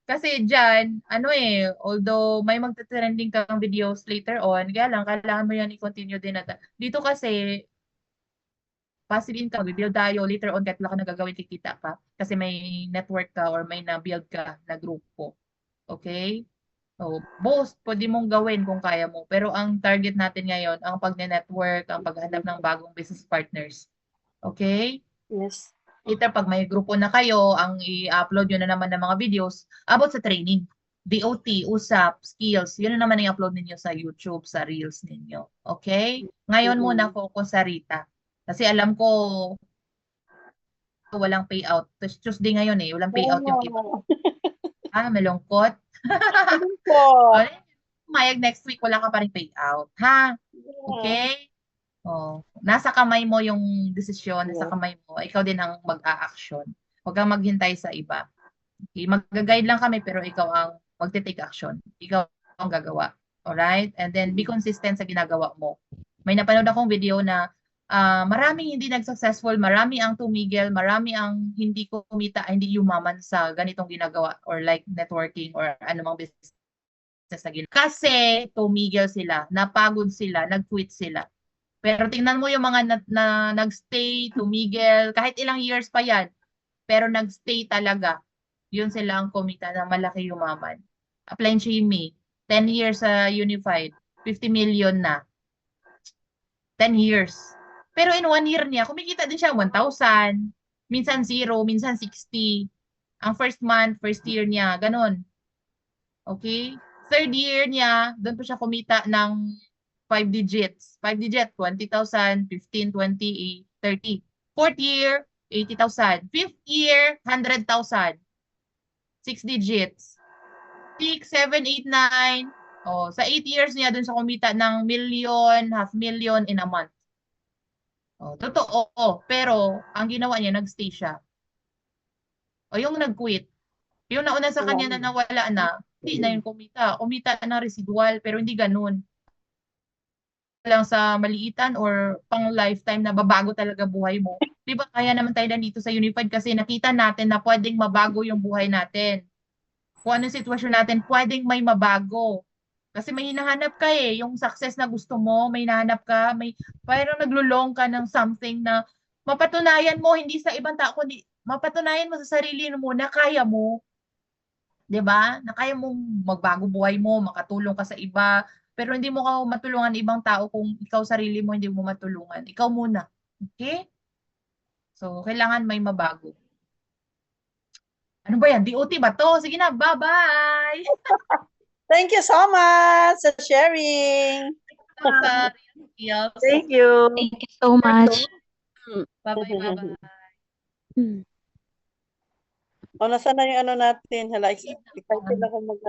Kasi dyan, although may magte-trending kang videos later on, kaya lang, kailangan mo yan i-continue din. Dito kasi, passive income, build tayo, later on, kahit wala ka nagagawin, kikita ka. Kasi may network ka or may na-build ka na grupo. Okay? So, both, pwede mong gawin kung kaya mo. Pero ang target natin ngayon, ang pag-network, ang paghanap ng bagong business partners. Okay? Yes. Later, pag may grupo na kayo, ang i-upload yun na naman ng mga videos about sa training. DOT, usap, skills, yun na naman i-upload ninyo sa YouTube, sa Reels ninyo. Okay? Ngayon muna focus sa Rita. Kasi alam ko, walang payout. Tuesday ngayon walang payout yung iba. Malungkot. Po. Mayag next week, wala ka pa rin payout. Ha? Okay? Nasa kamay mo yung desisyon, nasa kamay mo. Ikaw din ang mag-a-action. Huwag kang maghintay sa iba. Okay? Mag-guide lang kami, pero ikaw ang magte-take action. Ikaw ang gagawa. Alright? And then, be consistent sa ginagawa mo. May napanood akong video na maraming hindi nag-successful, marami ang tumigil, marami ang hindi kumita, hindi yumaman sa ganitong ginagawa or like networking or anumang business na ginagawa. Kasi tumigil sila, napagod sila, nag-quit sila. Pero tingnan mo yung mga na nag-stay, tumigil, kahit ilang years pa yan, pero nag-stay talaga. Yun sila ang kumita na malaki yumaman. Apply Jamie, 10 years sa Unified, 50 million na. 10 years. Pero in 1 year niya, kumikita din siya 1,000, minsan 0, minsan 60. Ang first month, first year niya, ganun. Okay? Third year niya, doon pa siya kumita ng 5 digits. 5 digit, 20,000, 15, 20, 30. Fourth year, 80,000. Fifth year, 100,000. 6 digits. 6, 7, 8, 9. Sa 8 years niya, doon sa kumita ng million, half million in a month. Totoo. Pero, ang ginawa niya, nag-stay siya. Yung nag-quit. Yung nauna sa kanya na nawala na, hindi na yung kumita. Kumita na residual, pero hindi ganun. Lang sa maliitan or pang lifetime na babago talaga buhay mo. Di ba kaya naman tayo dito sa Unified kasi nakita natin na pwedeng mabago yung buhay natin. Kung anong sitwasyon natin, pwedeng may mabago. Kasi may hinahanap ka yung success na gusto mo, may hinahanap ka, parang naglulong ka ng something na mapatunayan mo, hindi sa ibang tao, kundi mapatunayan mo sa sarili mo na kaya mo. 'Di ba? Na kaya mong magbago buhay mo, makatulong ka sa iba, pero hindi mo ka matulungan ibang tao kung ikaw sarili mo hindi mo matulungan. Ikaw muna. Okay? So, kailangan may mabago. Ano ba yan? DOT ba to? Sige na, bye-bye! Thank you so much sa sharing. Thank you. Thank you so much. Bye-bye. Nasaan na yung natin? Hala, excited ako mag